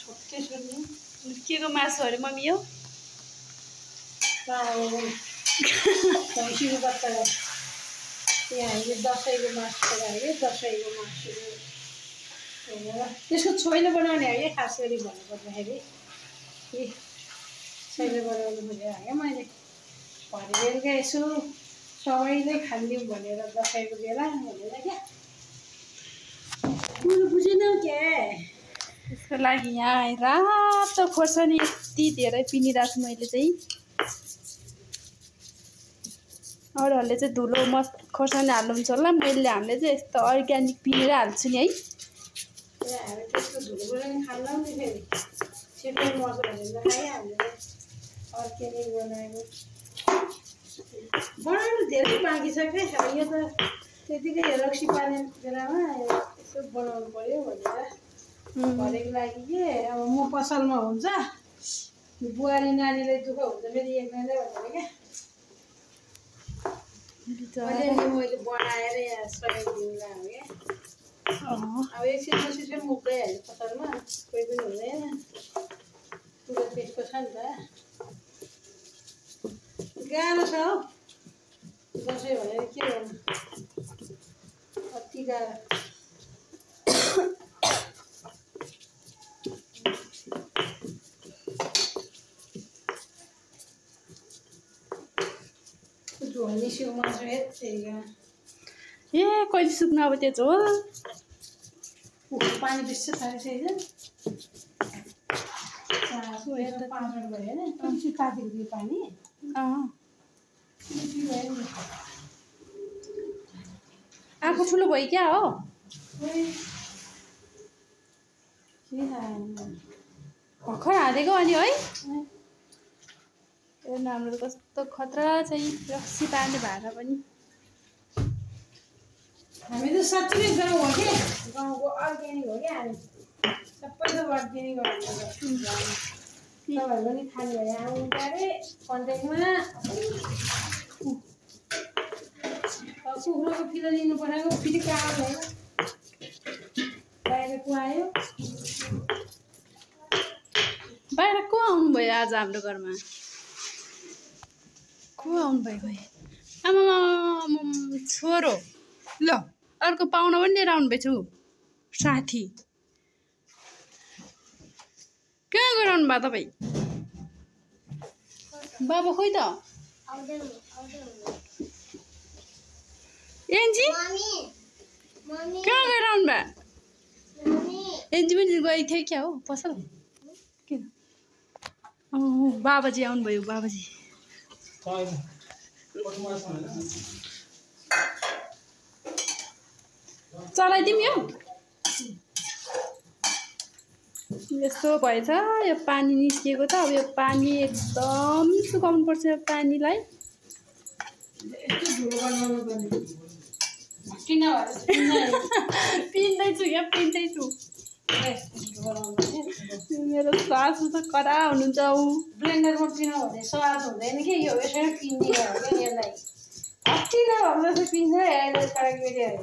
छोटे सुन्ने के को मासु अरे मम्मी यो भैँसीको बच्चा यहाँ हामीले दसैँको मासु पकायो दसैँको मासु त्यसको छोइलो बनाउने हो कि खास गरी भन्नुपर्दाखेरि छोइलो बनाउनु खोजेँ है मैले भरे बेलुका यसो सबैले खानिदिउँ भनेर दसैँको बेला भनेर क्या कुरो बुझेनौ क्या त्यसको लागि यहाँ रातो खोर्सानी यति धेरै पिनिरहेको छु मैले चाहिँ अरूहरूले चाहिँ धुलो खोर्सानी हाल्नुहुन्छ होला हामीले चाहिँ यस्तो अर्ग्यानिक पिनेर हाल्छु नि है हामी त्यस्तो धुलो खोर्सानी खान्नौँ नि फेरि छिटो मर्छ भनेर खाइहाल्यो अर्ग्यानिक बनाउनु धेरै बाँकी छ क्या यो त त्यतिकै रक्सी पार्ने बेलामा यसो बनाउनु पऱ्यो भनेर भनेको लागि के अब म पसलमा हुन्छ बुहारी नानीलाई दुःख हुन्छ फेरि एकजनाले भनेर क्या मैले बनाएर यहाँ सहयोग दिउँला हो क्या अब एकछिन बसेपछि मुक्दैहाल्यो पसलमा कोही पनि हुँदैन कुरो त्यस्तो छ नि त गाह्रो छ हौ दसैँ भनेर के गर्नु अति गाह्रो झोल मिस्यो मासु ए कहिले सुक्नु अब त्यो झोल पानी बेसी थालेको छ होइन 5 मिनट भयो होइन तुलसी तातेको थियो पानी आँखा ठुलो भयो क्या हो भर्खर हालेको अनि है हाम्रो कस्तो खतरा चाहिँ रक्सी पार्ने भाडा पनि हामी त साँच्चै नै गाउँ हो कि गाउँको अर्ग्यानिक हो क्या हामी सबै थोक अर्ग्यानिक हो तपाईँहरू पनि खाने भयो आउनु अरे कन्ट्याक्टमा कुखुराको फिलो लिनु पठाएको फेरि कहाँ भयो बाहिर को आयो बाहिर को आउनुभयो आज हाम्रो घरमा को आउनुभयो खोइ आमा छोरो ल अर्को पाहुना पनि लिएर आउनुभएछु साथी कहाँ गएर आउनु भयो तपाईँ बाबा खोइ त एन्जी कहाँ गएर आउनु भयो एन्जी पनि गएको थियो क्या हो पसल किन बाबाजी आउनुभयो बाबाजी चलाइदिउँ यो यस्तो भएछ यो पानी निस्किएको त अब यो पानी एकदम सुकाउनु पर्छ यो पानीलाई पिन्दैछु क्या पिन्दैछु मेरो सासु त कडा हुनुहुन्छ ऊ ब्लेन्डरमा पिनो भने स्वाद हुँदैन कि यो यसरी पिन्दियो हो क्या यसलाई अति नै भन्दा चाहिँ पिन्छ अहिले केटाकेटीहरू